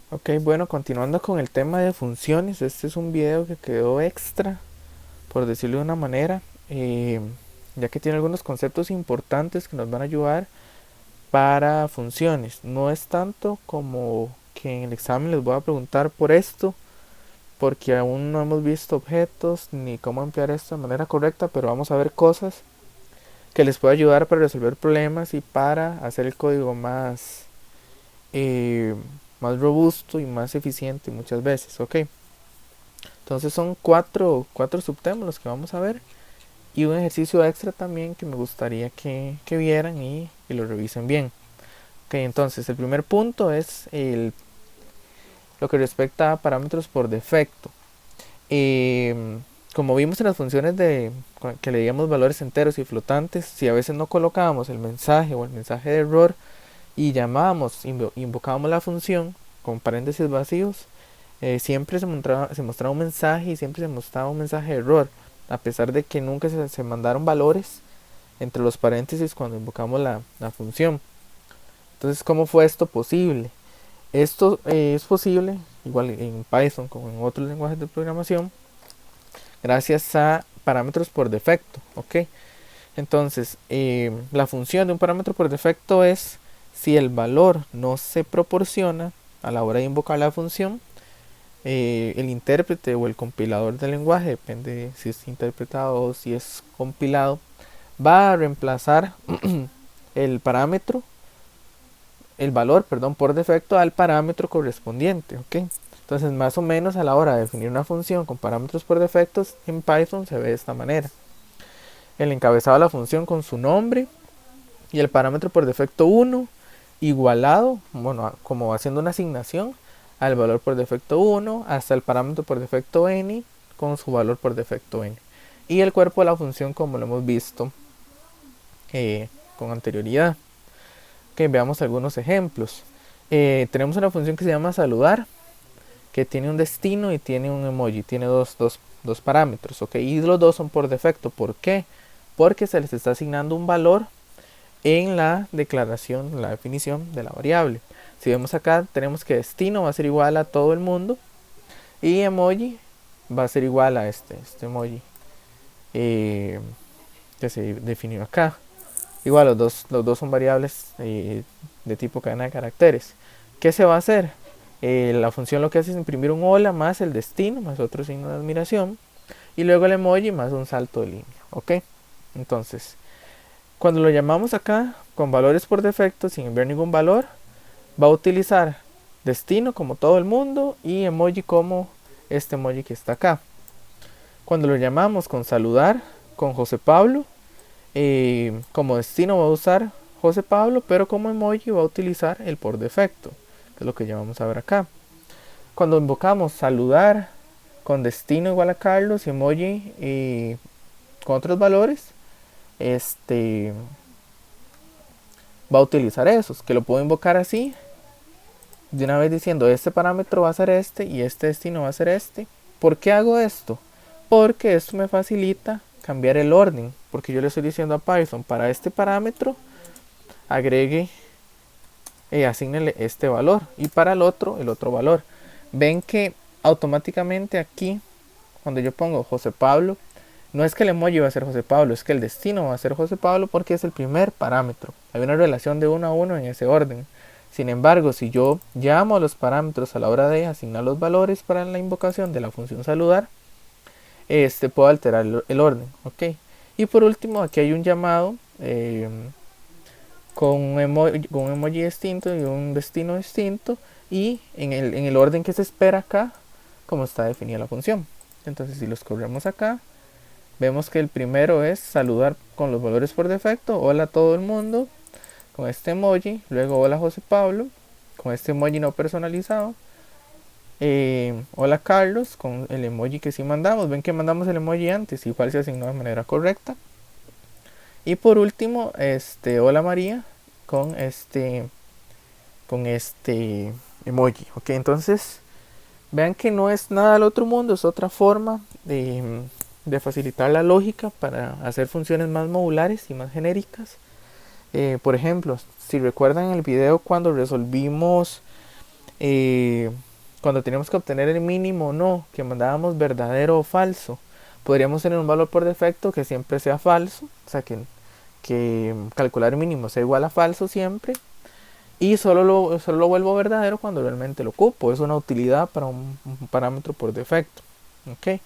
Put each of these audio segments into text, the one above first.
Ok, bueno, continuando con el tema de funciones, este es un video que quedó extra, por decirlo de una manera, eh, ya que tiene algunos conceptos importantes que nos van a ayudar para funciones. No es tanto como que en el examen les voy a preguntar por esto, porque aún no hemos visto objetos ni cómo emplear esto de manera correcta, pero vamos a ver cosas que les puede ayudar para resolver problemas y para hacer el código eh, más robusto y más eficiente muchas veces, ¿ok? Entonces son cuatro subtemas los que vamos a ver y un ejercicio extra también que me gustaría que vieran y lo revisen bien. Ok, entonces el primer punto es lo que respecta a parámetros por defecto. Eh, Como vimos en las funciones que le digamos valores enteros y flotantes, si a veces no colocábamos el mensaje o el mensaje de error y llamábamos, invocábamos la función con paréntesis vacíos, siempre se mostraba un mensaje y siempre se mostraba un mensaje de error, a pesar de que nunca se mandaron valores entre los paréntesis cuando invocamos la función. Entonces, ¿cómo fue esto posible? Esto es posible, igual en Python como en otros lenguajes de programación, gracias a parámetros por defecto, ¿ok? Entonces, la función de un parámetro por defecto es si el valor no se proporciona a la hora de invocar la función, el intérprete o el compilador del lenguaje, depende si es interpretado o si es compilado, va a reemplazar el parámetro, el valor, perdón, por defecto al parámetro correspondiente, ¿ok? Entonces, más o menos a la hora de definir una función con parámetros por defectos, en Python se ve de esta manera. El encabezado de la función con su nombre y el parámetro por defecto 1 igualado, bueno, como haciendo una asignación al valor por defecto 1 hasta el parámetro por defecto n con su valor por defecto n. Y el cuerpo de la función como lo hemos visto con anterioridad. Ok, veamos algunos ejemplos. Tenemos una función que se llama saludar, que tiene un destino y tiene un emoji, tiene dos parámetros, ok, y los dos son por defecto. ¿Por qué? Porque se les está asignando un valor en la declaración, la definición de la variable. Si vemos acá, tenemos que destino va a ser igual a todo el mundo y emoji va a ser igual a este emoji eh, que se definió acá. Igual los dos son variables de tipo cadena de caracteres. ¿Qué se va a hacer? La función lo que hace es imprimir un hola más el destino más otro signo de admiración y luego el emoji más un salto de línea. ¿Ok? Entonces, cuando lo llamamos acá con valores por defecto sin enviar ningún valor, va a utilizar destino como todo el mundo y emoji como este emoji que está acá. Cuando lo llamamos con saludar con José Pablo, como destino va a usar José Pablo, pero como emoji va a utilizar el por defecto, que es lo que ya vamos a ver acá. Cuando invocamos saludar con destino igual a Carlos y emoji con otros valores, este va a utilizar esos, que lo puedo invocar así, de una vez diciendo este parámetro va a ser este y este destino va a ser este. ¿Por qué hago esto? Porque esto me facilita cambiar el orden, porque yo le estoy diciendo a Python para este parámetro agregue asignele este valor y para el otro valor. Ven que automáticamente aquí cuando yo pongo José Pablo, no es que el emoji va a ser José Pablo, es que el destino va a ser José Pablo porque es el primer parámetro. Hay una relación de 1 a 1 en ese orden. Sin embargo, si yo llamo a los parámetros a la hora de asignar los valores para la invocación de la función saludar, puedo alterar el orden, ¿ok? Y por último, aquí hay un llamado con un emoji distinto y un destino distinto y en el orden que se espera acá, como está definida la función. Entonces, si los corremos acá, vemos que el primero es saludar con los valores por defecto, hola a todo el mundo, con este emoji, luego hola José Pablo, con este emoji no personalizado, hola Carlos, con el emoji que sí mandamos, ven que mandamos el emoji antes, igual se asignó de manera correcta, y por último, hola María, con este emoji, ok, entonces vean que no es nada del otro mundo, es otra forma de facilitar la lógica para hacer funciones más modulares y más genéricas. Por ejemplo, si recuerdan el video cuando resolvimos eh, cuando tenemos que obtener el mínimo o no, que mandábamos verdadero o falso, podríamos tener un valor por defecto que siempre sea falso, o sea que calcular el mínimo sea igual a falso siempre, y solo lo vuelvo verdadero cuando realmente lo ocupo. Es una utilidad para un parámetro por defecto. ¿Ok?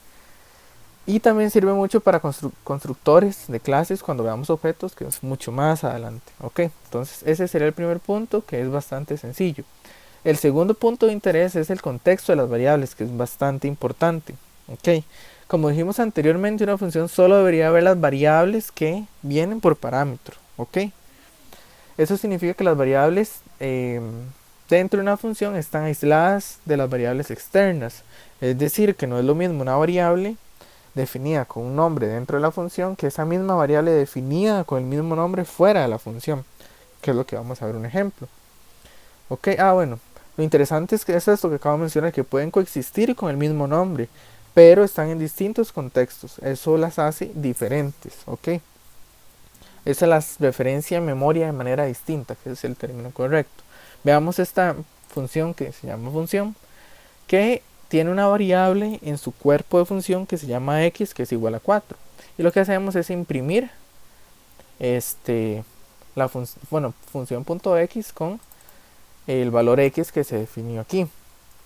Y también sirve mucho para constructores de clases cuando veamos objetos, que es mucho más adelante. ¿Ok? Entonces ese sería el primer punto, que es bastante sencillo. El segundo punto de interés es el contexto de las variables, que es bastante importante. ¿Ok? Como dijimos anteriormente, una función solo debería ver las variables que vienen por parámetro. ¿Ok? Eso significa que las variables dentro de una función están aisladas de las variables externas. Es decir, que no es lo mismo una variable definida con un nombre dentro de la función que esa misma variable definida con el mismo nombre fuera de la función, que es lo que vamos a ver un ejemplo. Ok, bueno, lo interesante es que es esto que acabo de mencionar, que pueden coexistir con el mismo nombre, pero están en distintos contextos. Eso las hace diferentes. Ok, esa las referencia en memoria de manera distinta, que es el término correcto. Veamos esta función que se llama función, que tiene una variable en su cuerpo de función que se llama x, que es igual a 4. Y lo que hacemos es imprimir la función.x con el valor x que se definió aquí.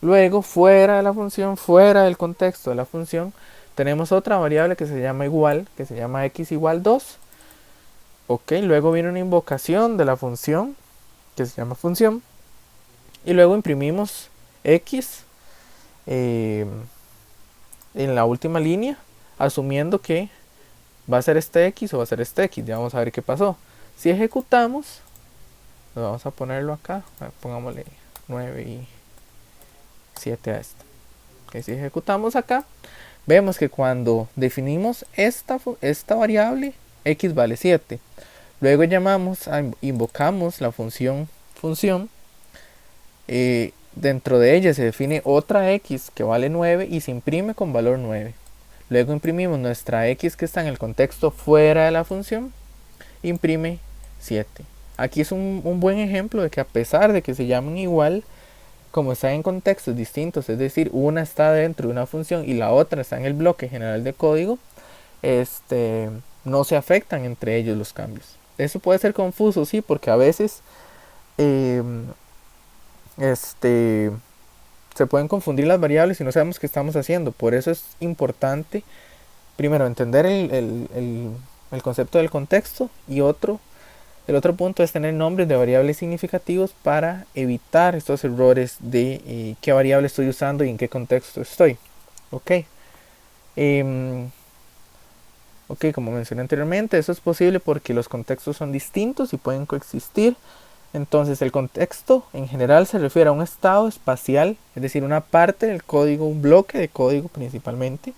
Luego, fuera de la función, fuera del contexto de la función, tenemos otra variable que se llama igual, que se llama x igual 2. Ok, luego viene una invocación de la función, que se llama función. Y luego imprimimos x en la última línea, asumiendo que va a ser este x o va a ser este x. Ya vamos a ver qué pasó. Si ejecutamos, vamos a ponerlo acá, pongámosle 9 y 7 a esto. Okay, si ejecutamos acá, vemos que cuando definimos esta variable, x vale 7. Luego invocamos la función dentro de ella se define otra x que vale 9 y se imprime con valor 9. Luego imprimimos nuestra x que está en el contexto fuera de la función, imprime 7. Aquí es un buen ejemplo de que a pesar de que se llaman igual, como están en contextos distintos, es decir, una está dentro de una función y la otra está en el bloque general de código, no se afectan entre ellos los cambios. Eso puede ser confuso, sí, porque a veces se pueden confundir las variables y no sabemos qué estamos haciendo. Por eso es importante primero entender el concepto del contexto, y el otro punto es tener nombres de variables significativos para evitar estos errores de qué variable estoy usando y en qué contexto estoy. Ok, como mencioné anteriormente, eso es posible porque los contextos son distintos y pueden coexistir. Entonces el contexto en general se refiere a un estado espacial, es decir, una parte del código, un bloque de código principalmente,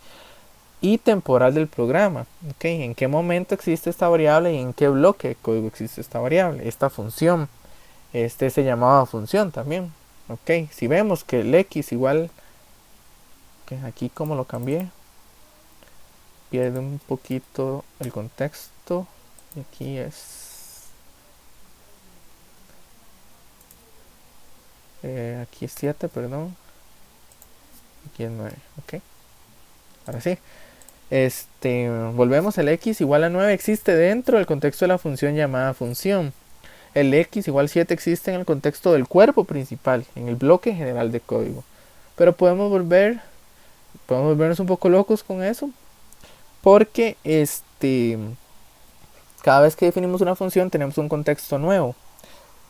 y temporal del programa. ¿Okay? ¿En qué momento existe esta variable y en qué bloque de código existe esta variable? Esta función, se llamaba función también. ¿Okay? Si vemos que el x igual, aquí como lo cambié, pierde un poquito el contexto, y aquí es... aquí es 7, perdón. Aquí es 9, ok. Ahora sí. Volvemos, el x igual a 9 existe dentro del contexto de la función llamada función. El x igual 7 existe en el contexto del cuerpo principal, en el bloque general de código. Pero podemos volvernos un poco locos con eso, porque cada vez que definimos una función tenemos un contexto nuevo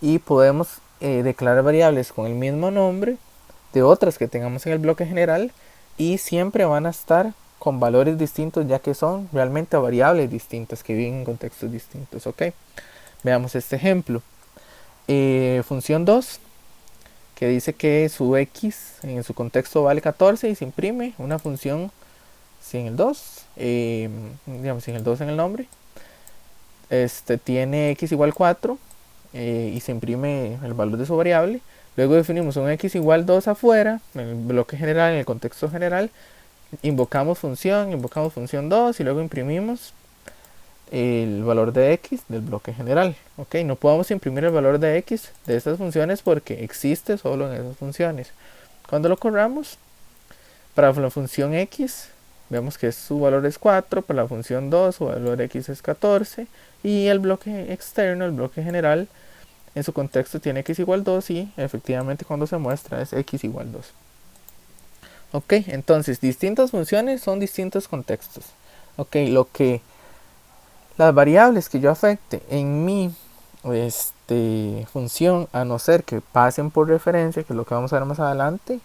y podemos declarar variables con el mismo nombre de otras que tengamos en el bloque general, y siempre van a estar con valores distintos, ya que son realmente variables distintas que viven en contextos distintos. Ok, veamos este ejemplo. Función 2, que dice que su x en su contexto vale 14 y se imprime una función sin el 2, sin el 2 en el nombre. Tiene x igual 4 y se imprime el valor de su variable. Luego definimos un x igual 2 afuera, en el bloque general, en el contexto general. Invocamos función 2 y luego imprimimos el valor de x del bloque general. Ok, no podemos imprimir el valor de x de estas funciones porque existe solo en esas funciones. Cuando lo corramos, para la función x, vemos que su valor es 4, para la función 2 su valor x es 14, y el bloque externo, el bloque general, en su contexto tiene x igual 2 y efectivamente cuando se muestra es x igual 2. Ok, entonces distintas funciones son distintos contextos. Ok, las variables que yo afecte en mi función, a no ser que pasen por referencia, que es lo que vamos a ver más adelante,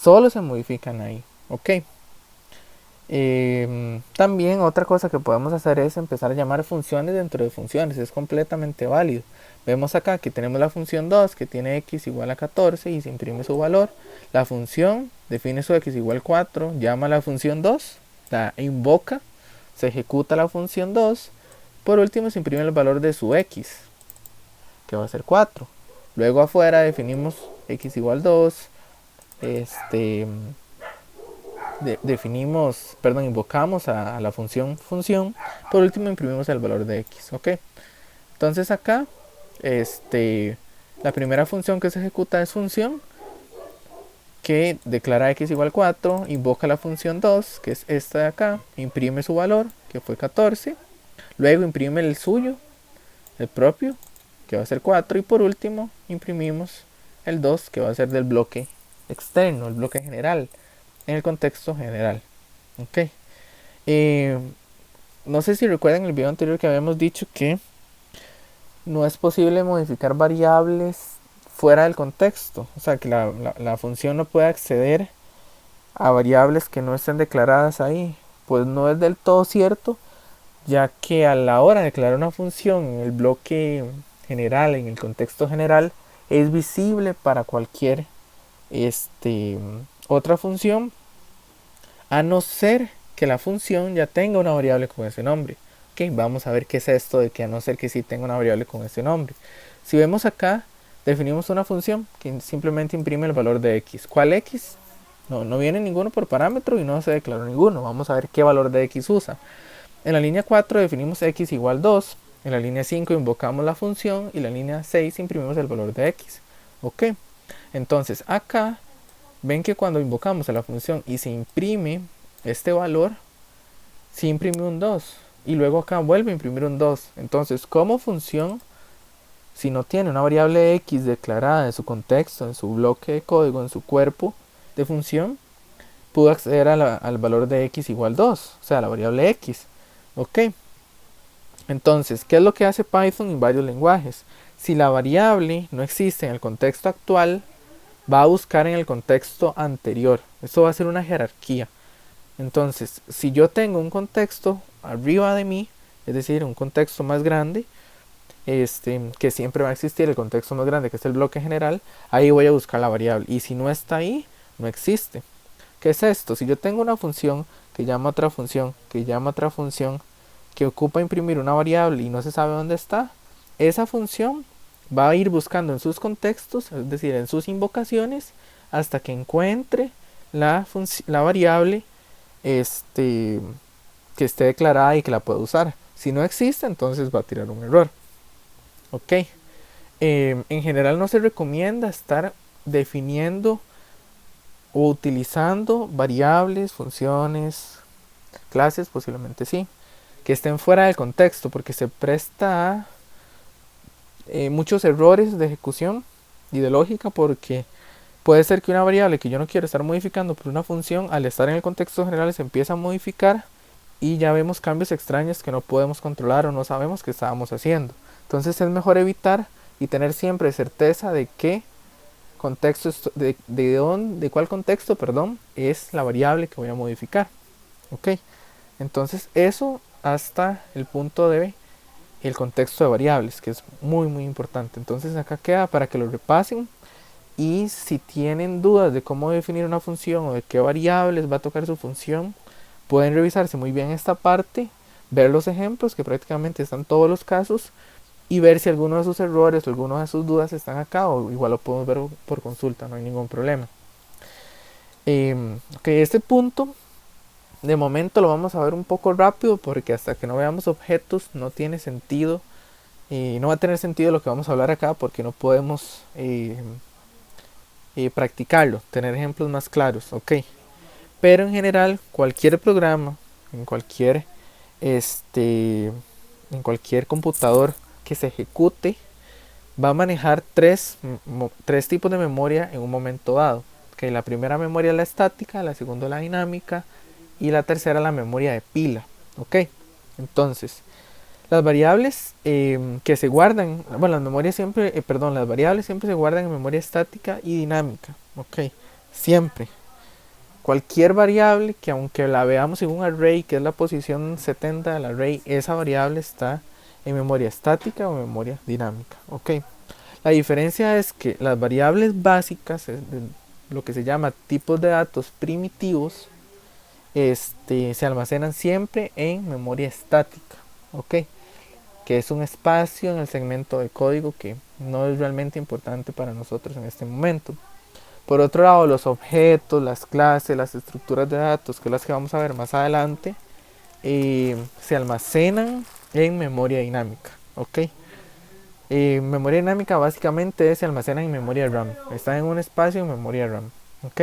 solo se modifican ahí. Ok. También otra cosa que podemos hacer es empezar a llamar funciones dentro de funciones. Es completamente válido. Vemos acá que tenemos la función 2 que tiene x igual a 14 y se imprime su valor. La función define su x igual 4, llama a la función 2, la invoca, se ejecuta la función 2. Por último se imprime el valor de su x, que va a ser 4. Luego afuera definimos x igual 2, invocamos a la función. Por último imprimimos el valor de x. Ok, entonces acá la primera función que se ejecuta es función, que declara x igual 4, invoca la función 2, que es esta de acá, imprime su valor, que fue 14, luego imprime el suyo, el propio, que va a ser 4, y por último imprimimos el 2, que va a ser del bloque externo, el bloque general, en el contexto general. Ok, no sé si recuerdan el video anterior que habíamos dicho que no es posible modificar variables fuera del contexto, o sea que la función no puede acceder a variables que no estén declaradas ahí. Pues no es del todo cierto, ya que a la hora de declarar una función en el bloque general, en el contexto general, es visible para cualquier otra función, a no ser que la función ya tenga una variable con ese nombre. Ok, vamos a ver qué es esto de que a no ser que sí tenga una variable con ese nombre. Si vemos acá, definimos una función que simplemente imprime el valor de x. ¿Cuál x? No viene ninguno por parámetro y no se declaró ninguno. Vamos a ver qué valor de x usa. En la línea 4 definimos x igual 2. En la línea 5 invocamos la función y en la línea 6 imprimimos el valor de x. Ok, entonces acá ven que cuando invocamos a la función y se imprime este valor, se imprime un 2 y luego acá vuelve a imprimir un 2. Entonces, como función, si no tiene una variable x declarada en su contexto, en su bloque de código, en su cuerpo de función, pudo acceder al valor de x igual 2, o sea, la variable x. Ok, entonces, ¿qué es lo que hace Python en varios lenguajes? Si la variable no existe en el contexto actual, va a buscar en el contexto anterior. Esto va a ser una jerarquía. Entonces, si yo tengo un contexto arriba de mí, es decir, un contexto más grande, que siempre va a existir el contexto más grande, que es el bloque general, ahí voy a buscar la variable. Y si no está ahí, no existe. ¿Qué es esto? Si yo tengo una función que llama a otra función, que llama a otra función, que ocupa imprimir una variable y no se sabe dónde está, esa función va a ir buscando en sus contextos, es decir, en sus invocaciones, hasta que encuentre la variable que esté declarada y que la pueda usar. Si no existe, entonces va a tirar un error. Ok. En general no se recomienda estar definiendo o utilizando variables, funciones, clases, posiblemente sí, que estén fuera del contexto, porque se presta a muchos errores de ejecución y de lógica, porque puede ser que una variable que yo no quiero estar modificando por una función, al estar en el contexto general se empieza a modificar y ya vemos cambios extraños que no podemos controlar o no sabemos qué estábamos haciendo. Entonces es mejor evitar y tener siempre certeza de qué contexto, de cuál contexto, perdón, es la variable que voy a modificar. Ok, entonces eso hasta el punto de el contexto de variables, que es muy muy importante. Entonces acá queda para que lo repasen. Y si tienen dudas de cómo definir una función o de qué variables va a tocar su función, pueden revisarse muy bien esta parte, ver los ejemplos, que prácticamente están todos los casos, y ver si alguno de sus errores o alguna de sus dudas están acá, o igual lo podemos ver por consulta, no hay ningún problema. Ok, este punto De momento lo vamos a ver un poco rápido porque hasta que no veamos objetos no tiene sentido y no va a tener sentido lo que vamos a hablar acá porque no podemos practicarlo, tener ejemplos más claros, ok. Pero en general cualquier programa, en cualquier este, en cualquier computador que se ejecute va a manejar tres tipos de memoria en un momento dado. Okay, la primera memoria es la estática, la segunda la dinámica y la tercera la memoria de pila. Ok, entonces las variables que se guardan, bueno, las memorias siempre, perdón, las variables siempre se guardan en memoria estática y dinámica. Ok, siempre. Cualquier variable que aunque la veamos en un array, que es la posición 70 del array, esa variable está en memoria estática o memoria dinámica. Ok. La diferencia es que las variables básicas, lo que se llama tipos de datos primitivos, se almacenan siempre en memoria estática. Ok. Que es un espacio en el segmento de código que no es realmente importante para nosotros en este momento. Por otro lado, los objetos, las clases, las estructuras de datos, que es las que vamos a ver más adelante, se almacenan en memoria dinámica. ¿Ok? Memoria dinámica básicamente se almacena en memoria RAM. Está en un espacio en memoria RAM. ¿Ok?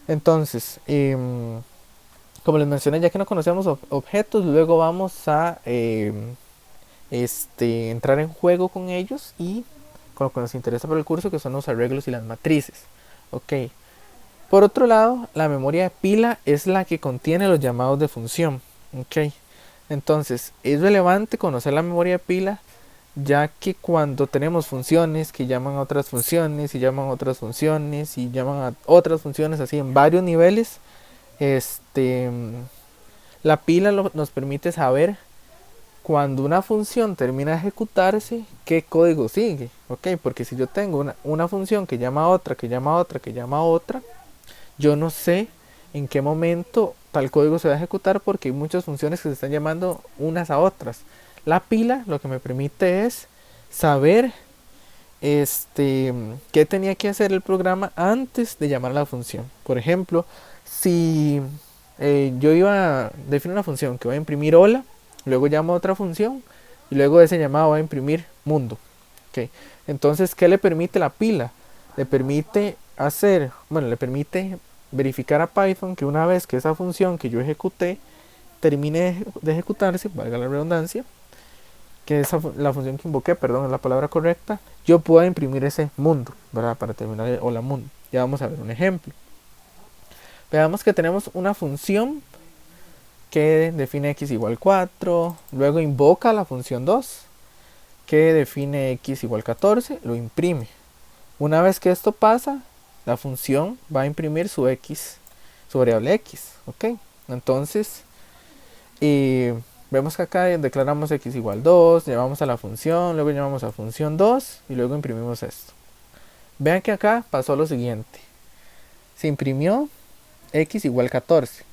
Entonces, como les mencioné, ya que no conocemos objetos, luego vamos a entrar en juego con ellos y con lo que nos interesa por el curso, que son los arreglos y las matrices. Ok. Por otro lado, la memoria de pila es la que contiene los llamados de función. Ok. Entonces, es relevante conocer la memoria de pila, ya que cuando tenemos funciones que llaman a otras funciones y llaman a otras funciones y llaman a otras funciones así en varios niveles, este, la pila nos permite saber cuando una función termina de ejecutarse, qué código sigue. Ok, porque si yo tengo una función que llama a otra, que llama a otra, que llama a otra, yo no sé en qué momento tal código se va a ejecutar porque hay muchas funciones que se están llamando unas a otras. La pila lo que me permite es saber qué tenía que hacer el programa antes de llamar a la función. Por ejemplo, si yo iba a definir una función que va a imprimir hola, luego llamo a otra función y luego ese llamado va a imprimir mundo. Okay. Entonces, ¿qué le permite la pila? Le permite le permite verificar a Python que una vez que esa función que yo ejecuté termine de ejecutarse, valga la redundancia, que la función que invoqué, perdón, es la palabra correcta, yo pueda imprimir ese mundo, ¿verdad? Para terminar el hola mundo. Ya vamos a ver un ejemplo. Veamos que tenemos una función que define x igual 4, luego invoca la función 2, que define x igual 14, lo imprime. Una vez que esto pasa, la función va a imprimir su x, su variable x, ¿ok? Entonces, vemos que acá declaramos x igual 2, llevamos a la función, luego llamamos a función 2 y luego imprimimos esto. Vean que acá pasó lo siguiente. Se imprimió x igual 14,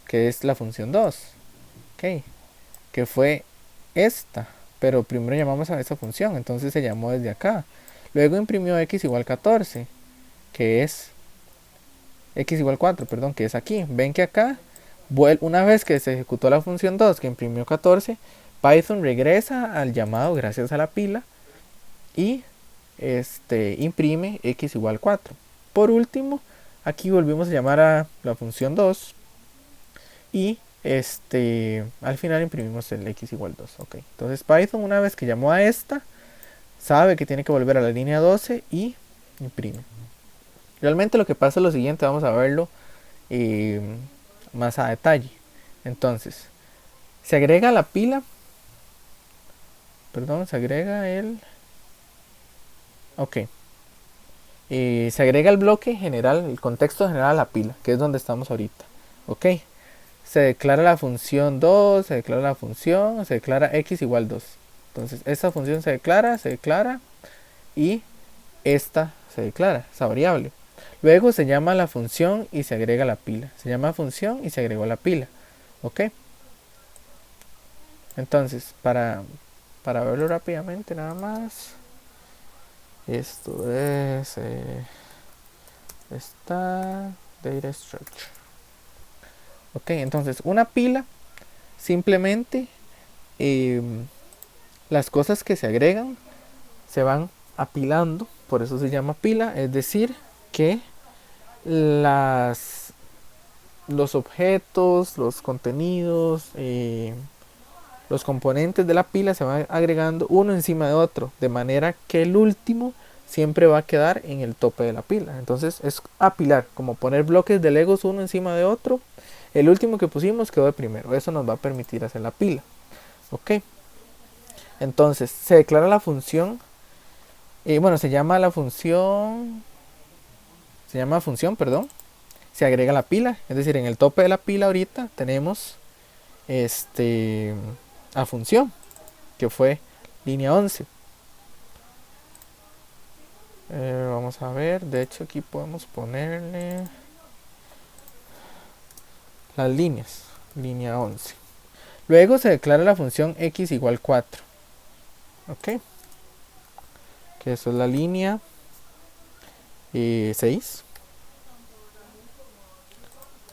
que es la función 2, ¿ok? Que fue esta, pero primero llamamos a esa función, entonces se llamó desde acá. Luego imprimió x igual 14, que es x igual 4, perdón, que es aquí. Ven que acá, una vez que se ejecutó la función 2 que imprimió 14, Python regresa al llamado gracias a la pila y imprime x igual 4. Por último, aquí volvimos a llamar a la función 2 y al final imprimimos el x igual 2. Okay. Entonces Python, una vez que llamó a esta, sabe que tiene que volver a la línea 12 y imprime. Realmente lo que pasa es lo siguiente, vamos a verlo más a detalle. Entonces, se agrega la pila, perdón, se agrega se agrega el bloque general, el contexto general a la pila, que es donde estamos ahorita. Ok, se declara la función 2, se declara la función, se declara x igual 2. Entonces, esta función se declara y esta se declara, esa variable. Luego se llama la función y se agrega la pila. Se llama función y se agregó la pila. ¿Ok? Entonces, para verlo rápidamente nada más. Esto es esta data structure. Ok, entonces una pila simplemente las cosas que se agregan se van apilando, por eso se llama pila, es decir, que las, los objetos, los contenidos, los componentes de la pila se van agregando uno encima de otro, de manera que el último siempre va a quedar en el tope de la pila. Entonces es apilar, como poner bloques de Legos uno encima de otro. El último que pusimos quedó de primero. Eso nos va a permitir hacer la pila. Ok. Entonces se declara la función. Bueno, se llama la función. Se llama función, perdón. Se agrega la pila. Es decir, en el tope de la pila ahorita tenemos a función, que fue línea 11. Vamos a ver, de hecho aquí podemos ponerle las líneas, línea 11. Luego se declara la función x igual 4. Ok, que eso es la línea 6.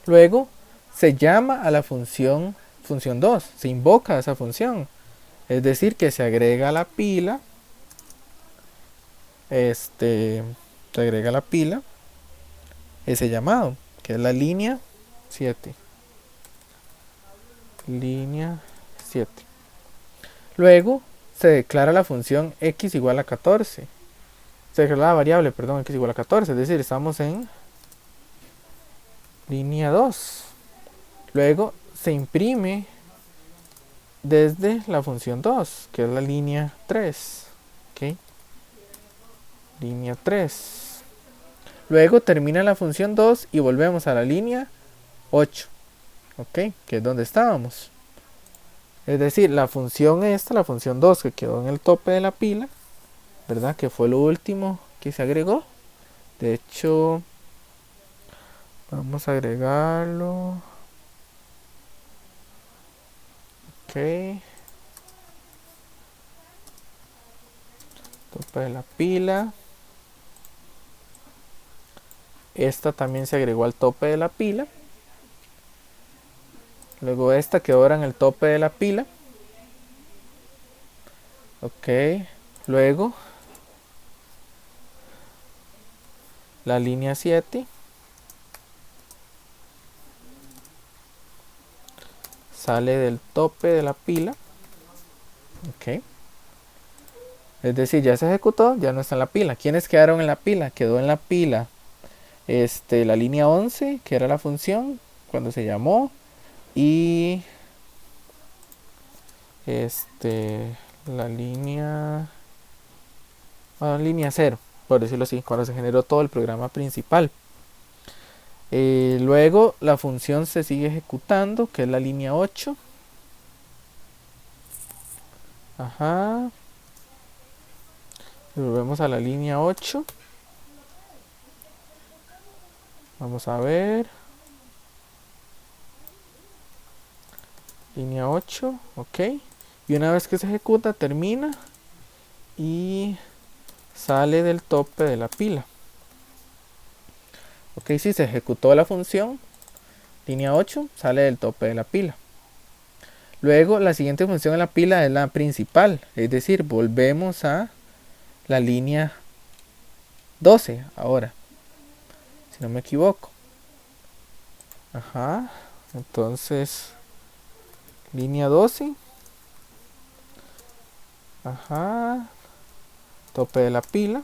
Luego se llama a la función 2, se invoca a esa función. Es decir, que se agrega a la pila, se agrega a la pila ese llamado, que es la línea 7. Línea 7. Luego se declara la función x igual a 14. Se declara la variable, perdón, x igual a 14. Es decir, estamos en línea 2. Luego se imprime desde la función 2, que es la línea 3. ¿Ok? Línea 3. Luego termina la función 2 y volvemos a la línea 8. ¿Ok? Que es donde estábamos. Es decir, la función esta, la función 2 que quedó en el tope de la pila, ¿verdad? Que fue lo último que se agregó. De hecho, vamos a agregarlo. Ok. Tope de la pila. Esta también se agregó al tope de la pila. Luego esta quedó ahora en el tope de la pila. Ok. Luego la línea 7 sale del tope de la pila. Ok. Es decir, ya se ejecutó, ya no está en la pila. ¿Quiénes quedaron en la pila? Quedó en la pila la línea 11, que era la función cuando se llamó, y la línea línea 0, por decirlo así, cuando se generó todo el programa principal. Luego la función se sigue ejecutando, que es la línea 8. Ajá. Y volvemos a la línea 8. Vamos a ver. Línea 8, ok. Y una vez que se ejecuta, termina y sale del tope de la pila. Ok, si se ejecutó la función, línea 8, sale del tope de la pila. Luego la siguiente función en la pila es la principal, es decir, volvemos a la línea 12 ahora, si no me equivoco. Ajá, entonces línea 12. Ajá, tope de la pila.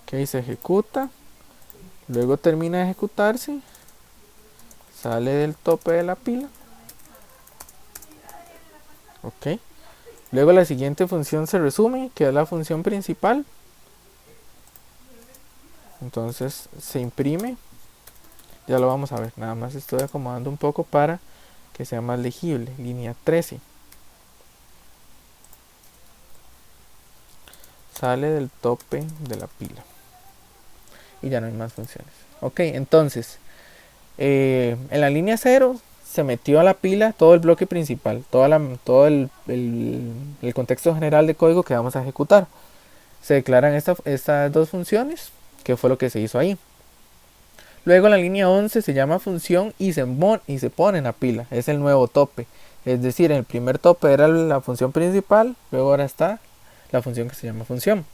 Ok, se ejecuta. Luego termina de ejecutarse. Sale del tope de la pila. Ok. Luego la siguiente función se resume, que es la función principal. Entonces se imprime. Ya lo vamos a ver. Nada más estoy acomodando un poco para que sea más legible. Línea 13. Sale del tope de la pila. Y ya no hay más funciones. Ok, entonces en la línea 0 se metió a la pila todo el bloque principal, todo el contexto general de código que vamos a ejecutar. Se declaran estas dos funciones, que fue lo que se hizo ahí. Luego la línea 11 se llama función y se pone en la pila. Es el nuevo tope. Es decir, el primer tope era la función principal, luego ahora está la función que se llama función.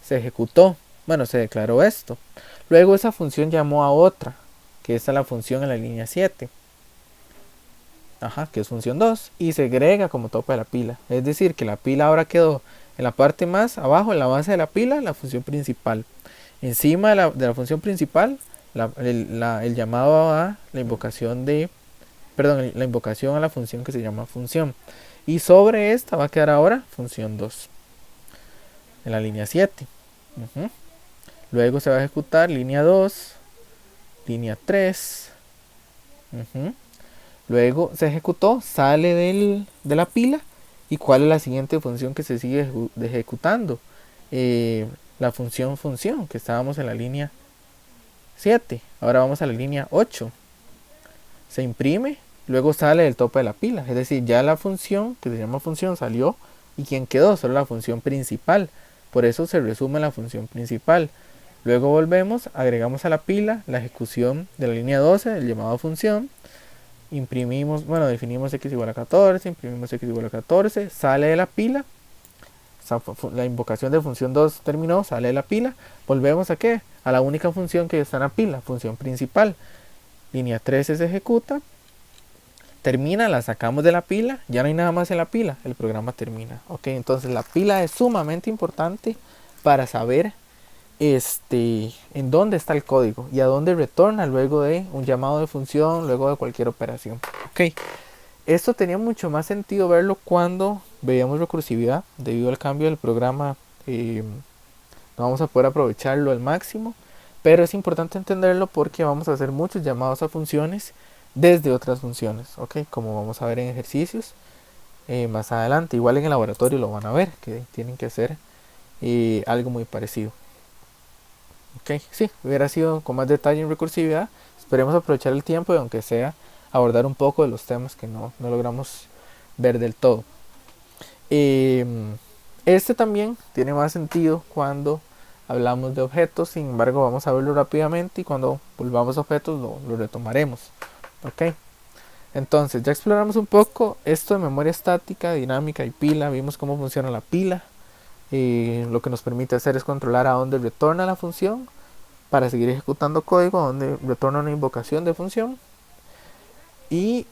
Se ejecutó, bueno, se declaró esto. Luego esa función llamó a otra, que es la función en la línea 7. Que es función 2. Y se agrega como tope de la pila. Es decir, que la pila ahora quedó en la parte más abajo, en la base de la pila, la función principal. Encima de la función principal, el llamado a la invocación la invocación a la función que se llama función. Y sobre esta va a quedar ahora función 2 en la línea 7. Luego se va a ejecutar línea 2, línea 3. Luego se ejecutó, sale de la pila. ¿Y cuál es la siguiente función que se sigue ejecutando? La función, que estábamos en la línea 7. Ahora vamos a la línea 8. Se imprime, luego sale del tope de la pila. Es decir, ya la función que se llama función salió. ¿Y quién quedó? Solo la función principal. Por eso se resume la función principal. Luego volvemos, agregamos a la pila la ejecución de la línea 12, el llamado función. Imprimimos, definimos x igual a 14, imprimimos x igual a 14, sale de la pila. La invocación de función 2 terminó, sale de la pila. Volvemos a ¿qué? A la única función que está en la pila, función principal. Línea 13 se ejecuta, termina, la sacamos de la pila, ya no hay nada más en la pila, el programa termina. Entonces la pila es sumamente importante para saber en dónde está el código y a dónde retorna luego de un llamado de función, luego de cualquier operación. Esto tenía mucho más sentido verlo cuando veíamos recursividad. Debido al cambio del programa no vamos a poder aprovecharlo al máximo, pero es importante entenderlo porque vamos a hacer muchos llamados a funciones desde otras funciones, como vamos a ver en ejercicios más adelante. Igual en el laboratorio lo van a ver, que tienen que hacer algo muy parecido. Sí, hubiera sido con más detalle en recursividad. Esperemos aprovechar el tiempo y aunque sea abordar un poco de los temas que no logramos ver del todo. Este también tiene más sentido cuando hablamos de objetos, sin embargo vamos a verlo rápidamente y cuando volvamos a objetos lo retomaremos. Entonces ya exploramos un poco esto de memoria estática, dinámica y pila. Vimos cómo funciona la pila. Lo que nos permite hacer es controlar a dónde retorna la función para seguir ejecutando código, a dónde retorna una invocación de función. Y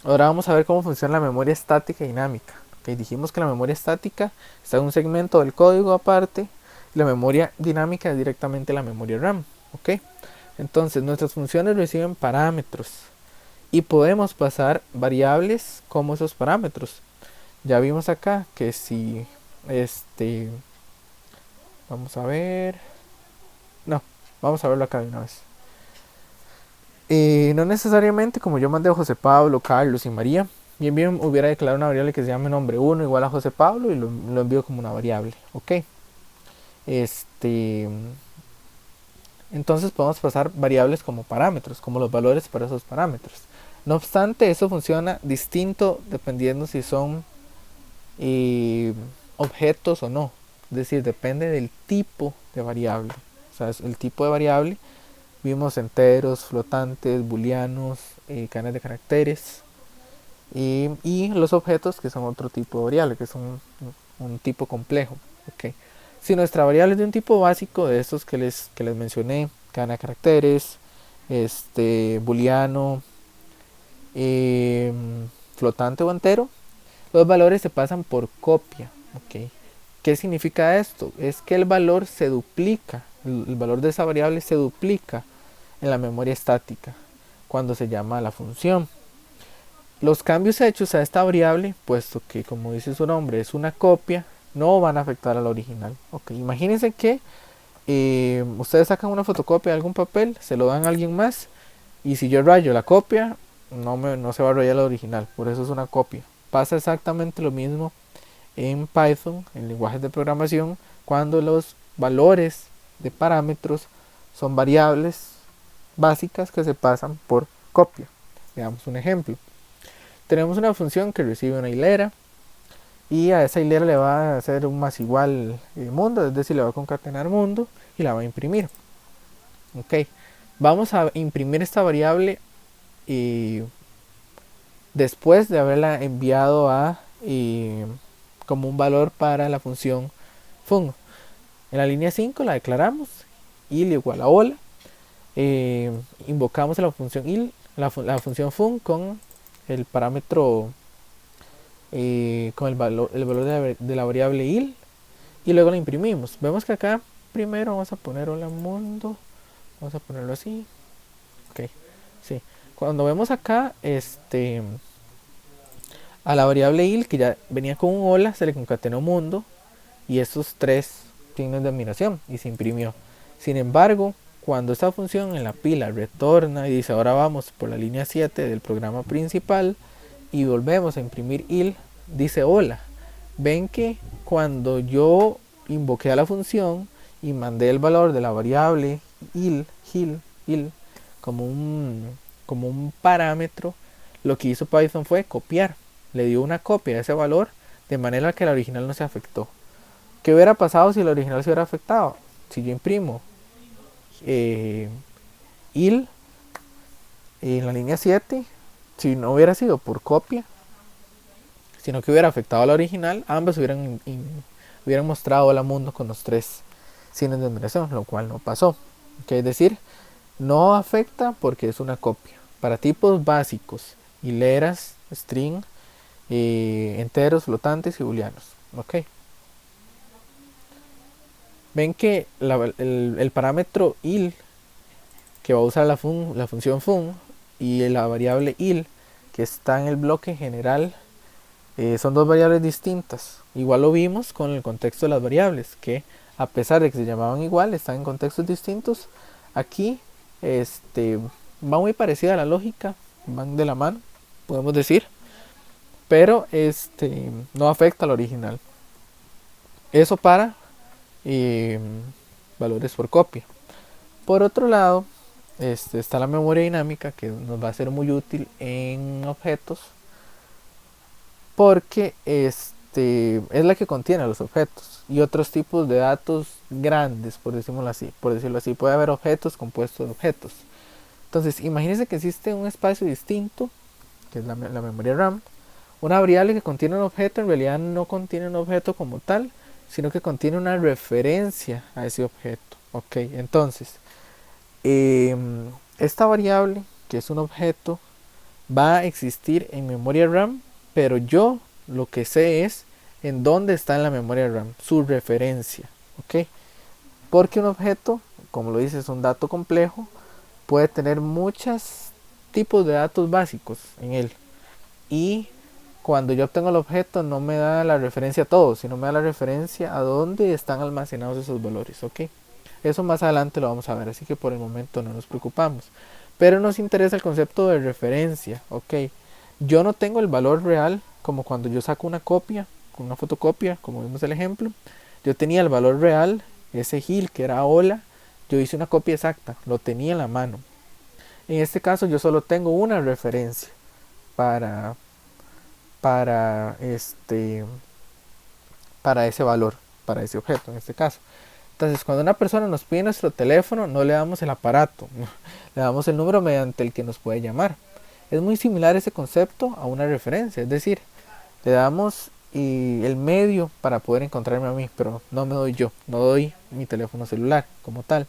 ahora vamos a ver cómo funciona la memoria estática y dinámica. Dijimos que la memoria estática está en un segmento del código aparte y la memoria dinámica es directamente la memoria RAM. Entonces nuestras funciones reciben parámetros y podemos pasar variables como esos parámetros. Ya vimos acá que si vamos a ver, vamos a verlo acá de una vez. No necesariamente como yo mandé a José Pablo, Carlos y María, bien hubiera declarado una variable que se llame nombre 1 igual a José Pablo y lo envío como una variable. Entonces podemos pasar variables como parámetros, como los valores para esos parámetros. No obstante, eso funciona distinto dependiendo si son objetos o no. Es decir, depende del tipo de variable. O sea, el tipo de variable, vimos enteros, flotantes, booleanos, cadenas de caracteres y los objetos, que son otro tipo de variable, que son un tipo complejo. Si nuestra variable es de un tipo básico, de estos que les mencioné, cadena de caracteres, booleano, flotante o entero, los valores se pasan por copia. ¿Qué significa esto? Es que el valor se duplica, el valor de esa variable se duplica en la memoria estática cuando se llama a la función. Los cambios hechos a esta variable, puesto que como dice su nombre es una copia, no van a afectar a la original. Imagínense que ustedes sacan una fotocopia de algún papel, se lo dan a alguien más y si yo rayo la copia, no se va a rayar la original, por eso es una copia. Pasa exactamente lo mismo en Python, en lenguajes de programación, cuando los valores de parámetros son variables básicas que se pasan por copia. Veamos un ejemplo. Tenemos una función que recibe una hilera y a esa hilera le va a hacer un más igual mundo, es decir, le va a concatenar mundo y la va a imprimir. Ok, vamos a imprimir esta variable y después de haberla enviado a como un valor para la función fun. En la línea 5 la declaramos il igual a hola. Invocamos la función il, la función fun con el parámetro, con el valor de la variable il, y luego la imprimimos. Vemos que acá primero vamos a poner hola mundo, vamos a ponerlo así. Ok, sí. Cuando vemos acá a la variable il, que ya venía con un hola, se le concatenó mundo y estos tres signos de admiración y se imprimió. Sin embargo, cuando esta función en la pila retorna y dice ahora vamos por la línea 7 del programa principal y volvemos a imprimir il, dice hola. Ven que cuando yo invoqué a la función y mandé el valor de la variable il como un parámetro, lo que hizo Python fue copiar. Le dio una copia de ese valor de manera que la original no se afectó. ¿Qué hubiera pasado si la original se hubiera afectado? Si yo imprimo il en la línea 7, si no hubiera sido por copia, sino que hubiera afectado a la original, ambas hubieran mostrado al mundo con los tres signos de admiración, lo cual no pasó. Okay, es decir, no afecta porque es una copia. Para tipos básicos, hileras, string, enteros, flotantes y booleanos. Okay. Ven que el parámetro il que va a usar la función fun y la variable il que está en el bloque general son dos variables distintas. Igual lo vimos con el contexto de las variables, que a pesar de que se llamaban igual, están en contextos distintos. Aquí va muy parecida a la lógica, van de la mano, podemos decir, pero no afecta al original. Eso para valores por copia. Por otro lado, está la memoria dinámica, que nos va a ser muy útil en objetos, porque es la que contiene los objetos y otros tipos de datos grandes, por decirlo así. Puede haber objetos compuestos de objetos. Entonces, imagínense que existe un espacio distinto, que es la memoria RAM. Una variable que contiene un objeto en realidad no contiene un objeto como tal, sino que contiene una referencia a ese objeto. Ok, entonces, esta variable, que es un objeto, va a existir en memoria RAM, pero yo lo que sé es en dónde está en la memoria RAM, su referencia. Ok, porque un objeto, como lo dice, es un dato complejo, puede tener muchos tipos de datos básicos en él. Y cuando yo obtengo el objeto no me da la referencia a todo, sino me da la referencia a dónde están almacenados esos valores. ¿Ok? Eso más adelante lo vamos a ver, así que por el momento no nos preocupamos. Pero nos interesa el concepto de referencia. ¿Ok? Yo no tengo el valor real como cuando yo saco una copia, una fotocopia, como vimos el ejemplo. Yo tenía el valor real, ese gil que era hola, yo hice una copia exacta, lo tenía en la mano. En este caso yo solo tengo una referencia para para para ese valor, para ese objeto en este caso. Entonces, cuando una persona nos pide nuestro teléfono, no le damos el aparato, le damos el número mediante el que nos puede llamar. Es muy similar ese concepto a una referencia, es decir, le damos el medio para poder encontrarme a mí, pero no me doy yo, no doy mi teléfono celular como tal.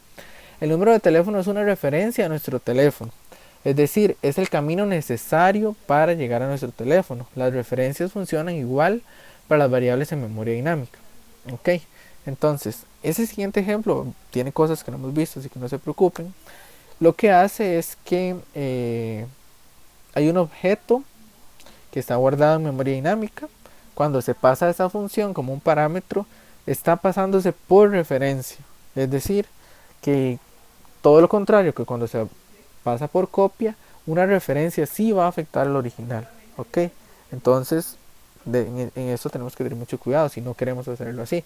El número de teléfono es una referencia a nuestro teléfono. Es decir, es el camino necesario para llegar a nuestro teléfono. Las referencias funcionan igual para las variables en memoria dinámica. Ok, entonces, ese siguiente ejemplo tiene cosas que no hemos visto, así que no se preocupen. Lo que hace es que hay un objeto que está guardado en memoria dinámica. Cuando se pasa a esa función como un parámetro, está pasándose por referencia. Es decir, que todo lo contrario que cuando se pasa por copia, una referencia sí va a afectar al original. Ok, entonces en eso tenemos que tener mucho cuidado si no queremos hacerlo así.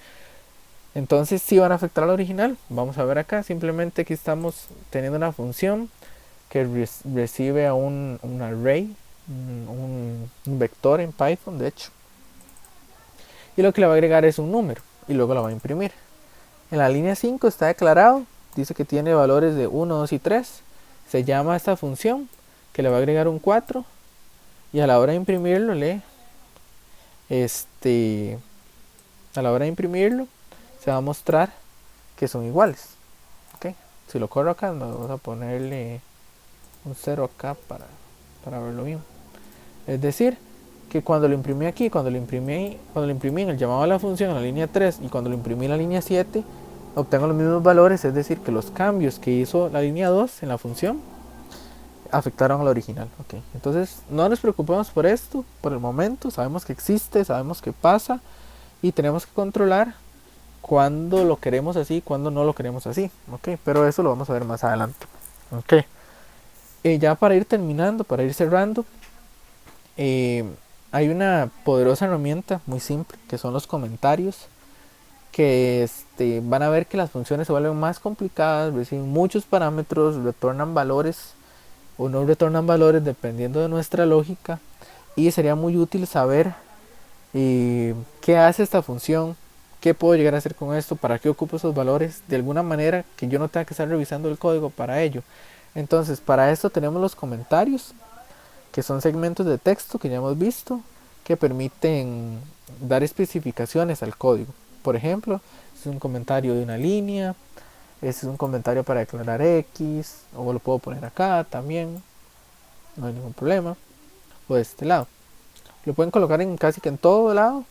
Entonces sí van a afectar al original. Vamos a ver acá, simplemente aquí estamos teniendo una función que recibe a un array, un vector en Python de hecho, y lo que le va a agregar es un número y luego lo va a imprimir. En la línea 5 está declarado dice que tiene valores de 1, 2 y 3. Se llama esta función, que le va a agregar un 4, y a la hora de imprimirlo a la hora de imprimirlo se va a mostrar que son iguales. ¿Ok? Si lo corro acá, vamos a ponerle un 0 acá para verlo bien. Es decir, que cuando lo imprimí aquí, cuando lo imprimí en el llamado a la función en la línea 3 y cuando lo imprimí en la línea 7, obtengo los mismos valores, es decir, que los cambios que hizo la línea 2 en la función afectaron a la original. Okay. Entonces, no nos preocupemos por esto por el momento, sabemos que existe, sabemos que pasa y tenemos que controlar cuando lo queremos así, cuando no lo queremos así. Okay. Pero eso lo vamos a ver más adelante. Okay. Ya para ir terminando, para ir cerrando, hay una poderosa herramienta muy simple que son los comentarios, que van a ver que las funciones se vuelven más complicadas, reciben muchos parámetros, retornan valores o no retornan valores dependiendo de nuestra lógica, y sería muy útil saber qué hace esta función, qué puedo llegar a hacer con esto, para qué ocupo esos valores, de alguna manera que yo no tenga que estar revisando el código para ello. Entonces, para esto tenemos los comentarios, que son segmentos de texto que ya hemos visto, que permiten dar especificaciones al código. Por ejemplo, es un comentario de una línea, este es un comentario para declarar X, o lo puedo poner acá también, no hay ningún problema, o de este lado. Lo pueden colocar en casi que en todo lado.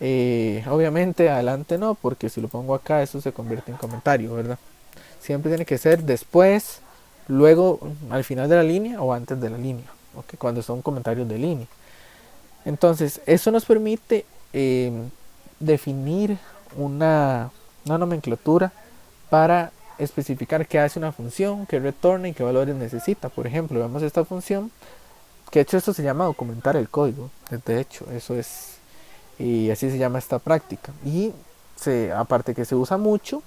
Obviamente adelante no, porque si lo pongo acá eso se convierte en comentario, ¿verdad? Siempre tiene que ser después, luego, al final de la línea o antes de la línea, ¿okay? Cuando son comentarios de línea. Entonces, eso nos permite definir una nomenclatura para especificar qué hace una función, qué retorna y qué valores necesita. Por ejemplo, vemos esta función, que de hecho esto se llama documentar el código. De hecho, eso es, y así se llama esta práctica. Y aparte que se usa mucho,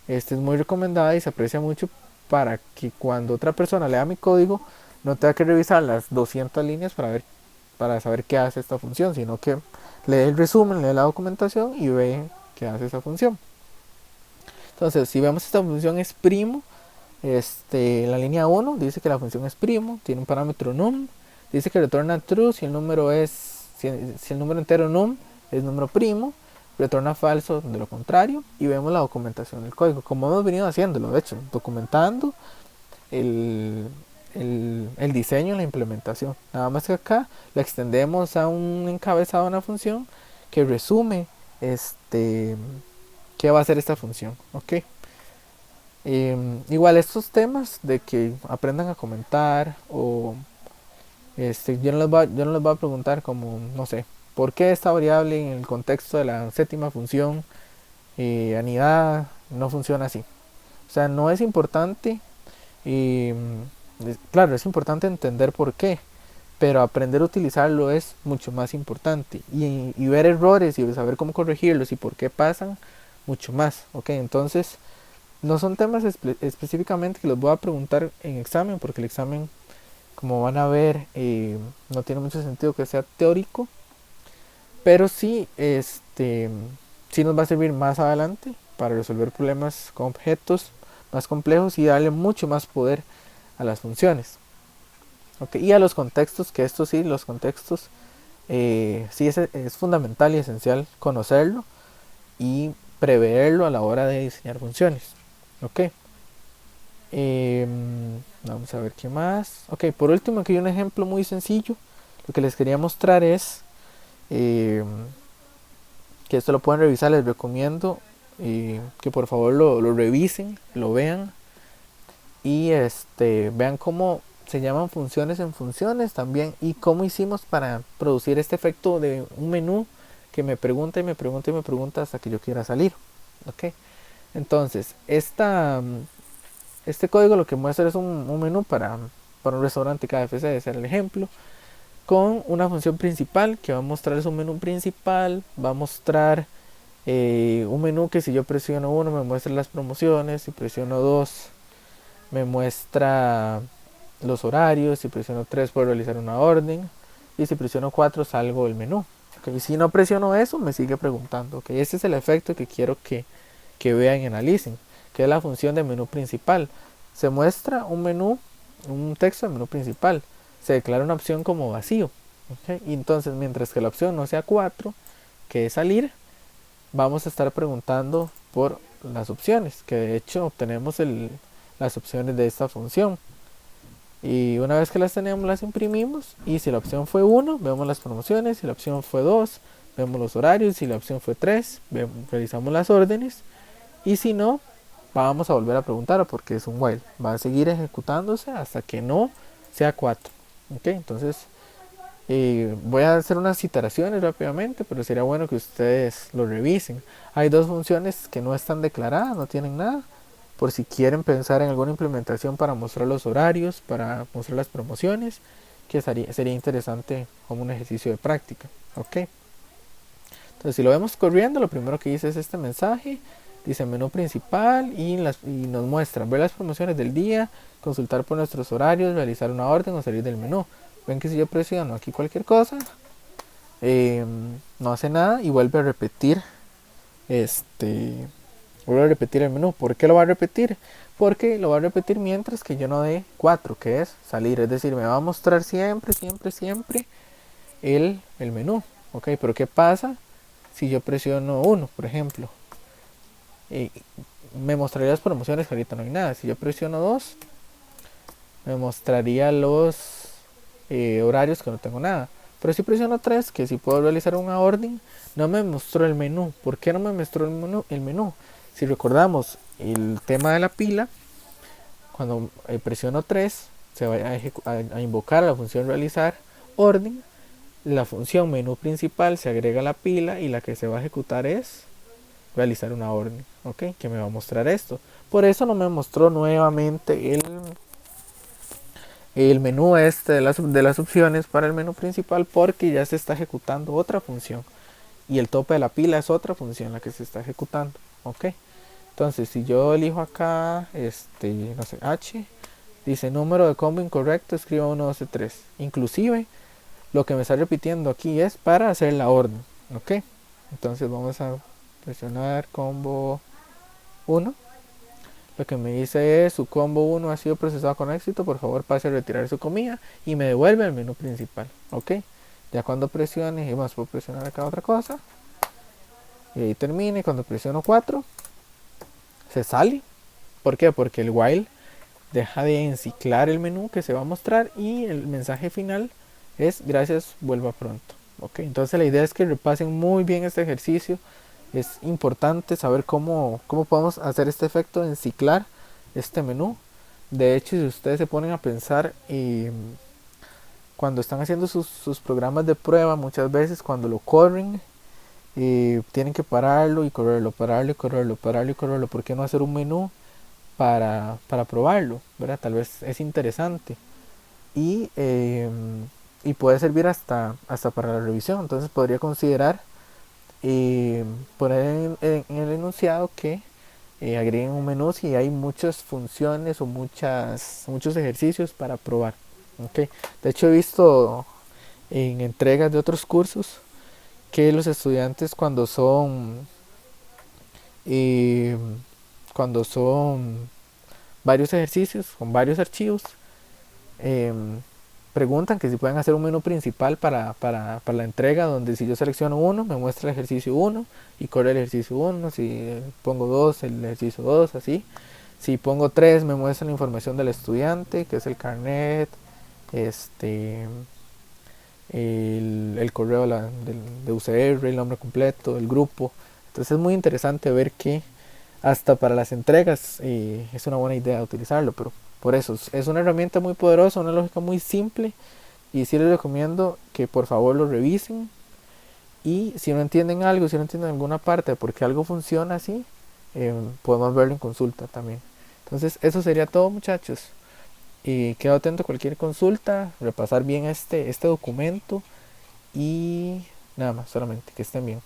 es muy recomendada y se aprecia mucho para que cuando otra persona lea mi código no tenga que revisar las 200 líneas para saber qué hace esta función, sino que lee el resumen, lee la documentación y ve qué hace esa función. Entonces, si vemos esta función es primo, la línea 1 dice que la función es primo, tiene un parámetro num, dice que retorna true si el número si el número entero num es número primo, retorna falso de lo contrario, y vemos la documentación del código, como hemos venido haciéndolo, de hecho, documentando el diseño y la implementación. Nada más que acá la extendemos a un encabezado de una función que resume qué va a hacer esta función. ¿Ok? Igual estos temas de que aprendan a comentar o yo no les voy a preguntar como, no sé, ¿por qué esta variable en el contexto de la séptima función anidada no funciona así? O sea, no es importante, claro, es importante entender por qué, pero aprender a utilizarlo es mucho más importante, y ver errores y saber cómo corregirlos y por qué pasan, mucho más. ¿Ok? Entonces, no son temas específicamente que los voy a preguntar en examen, porque el examen, como van a ver, no tiene mucho sentido que sea teórico, pero sí, sí nos va a servir más adelante para resolver problemas con objetos más complejos y darle mucho más poder a las funciones. ¿Okay? Y a los contextos, que esto sí, los contextos, sí es fundamental y esencial conocerlo y preverlo a la hora de diseñar funciones. Ok. Vamos a ver qué más. Ok, por último aquí hay un ejemplo muy sencillo. Lo que les quería mostrar es que esto lo pueden revisar. Les recomiendo que por favor lo revisen, lo vean y vean cómo se llaman funciones en funciones también, y cómo hicimos para producir este efecto de un menú que me pregunta y me pregunta y me pregunta hasta que yo quiera salir. Ok, entonces este código lo que muestra es un menú para un restaurante KFC, ese era el ejemplo, con una función principal que va a mostrar es un menú principal, va a mostrar un menú que si yo presiono 1 me muestra las promociones, si presiono 2 me muestra los horarios, si presiono 3 puedo realizar una orden, y si presiono 4 salgo del menú. Okay, si no presiono eso me sigue preguntando. Okay, este es el efecto que quiero que vean y analicen. que es la función de menú principal. Se muestra un menú, un texto de menú principal, se declara una opción como vacío, ¿okay? Y entonces mientras que la opción no sea 4, que es salir, vamos a estar preguntando por las opciones, que de hecho obtenemos las opciones de esta función. Y una vez que las tenemos, las imprimimos. Y si la opción fue 1, vemos las promociones. Si la opción fue 2, vemos los horarios. Si la opción fue 3, realizamos las órdenes. Y si no, vamos a volver a preguntar porque es un while. Va a seguir ejecutándose hasta que no sea 4. ¿Okay? Entonces, voy a hacer unas iteraciones rápidamente, pero sería bueno que ustedes lo revisen. Hay dos funciones que no están declaradas, no tienen nada. Por si quieren pensar en alguna implementación para mostrar los horarios, para mostrar las promociones, que sería interesante como un ejercicio de práctica. ¿Ok? Entonces, si lo vemos corriendo, lo primero que dice es este mensaje. Dice menú principal y nos muestra ver las promociones del día, consultar por nuestros horarios, realizar una orden o salir del menú. Ven que si yo presiono aquí cualquier cosa, no hace nada y vuelve a repetir vuelve a repetir el menú. ¿Por qué lo va a repetir? Porque lo va a repetir mientras que yo no dé 4, que es salir. Es decir, me va a mostrar siempre el menú. ¿Ok? Pero ¿qué pasa si yo presiono 1, por ejemplo? Me mostraría las promociones, que ahorita no hay nada. Si yo presiono 2, me mostraría los horarios, que no tengo nada. Pero si presiono 3, que si puedo realizar una orden, no me mostró el menú. ¿Por qué no me mostró el menú? Si recordamos el tema de la pila, cuando presiono 3, se va a invocar a la función realizar orden. La función menú principal se agrega a la pila y la que se va a ejecutar es realizar una orden, ¿ok? Que me va a mostrar esto. Por eso no me mostró nuevamente el menú de las opciones para el menú principal, porque ya se está ejecutando otra función y el tope de la pila es otra función la que se está ejecutando, ¿ok? Entonces si yo elijo acá no sé, H, dice número de combo incorrecto, escriba 1, 2, 3. Inclusive lo que me está repitiendo aquí es para hacer la orden, ¿ok? Entonces vamos a presionar combo 1. Lo que me dice es: su combo 1 ha sido procesado con éxito, por favor pase a retirar su comida, y me devuelve el menú principal, ¿ok? Ya cuando presione, y más puedo presionar acá otra cosa, y ahí termine. Cuando presiono 4, se sale. ¿Por qué? Porque el while deja de enciclar el menú que se va a mostrar y el mensaje final es: gracias, vuelva pronto. ¿Ok? Entonces la idea es que repasen muy bien este ejercicio. Es importante saber cómo podemos hacer este efecto de enciclar este menú. De hecho, si ustedes se ponen a pensar, cuando están haciendo sus programas de prueba, muchas veces cuando lo corren, tienen que pararlo y correrlo, pararlo y correrlo, pararlo y correrlo. ¿Por qué no hacer un menú para probarlo? ¿Verdad? Tal vez es interesante. Y puede servir hasta para la revisión. Entonces podría considerar poner en el enunciado que agreguen un menú si hay muchas funciones o muchos ejercicios para probar. ¿Okay? De hecho, he visto en entregas de otros cursos que los estudiantes eh, cuando son varios ejercicios con varios archivos, eh, preguntan que si pueden hacer un menú principal para la entrega, donde si yo selecciono uno me muestra el ejercicio 1 y corre el ejercicio 1, si pongo 2 el ejercicio 2, así. Si pongo 3 me muestra la información del estudiante, que es el carnet, el correo de UCR, el nombre completo, el grupo. Entonces es muy interesante ver que hasta para las entregas es una buena idea utilizarlo, pero por eso es una herramienta muy poderosa, una lógica muy simple, y sí les recomiendo que por favor lo revisen. Y si no entienden algo, si no entienden alguna parte de por qué algo funciona así, podemos verlo en consulta también. Entonces eso sería todo, muchachos, y quedo atento a cualquier consulta, repasar bien este documento, y nada más, solamente que estén bien.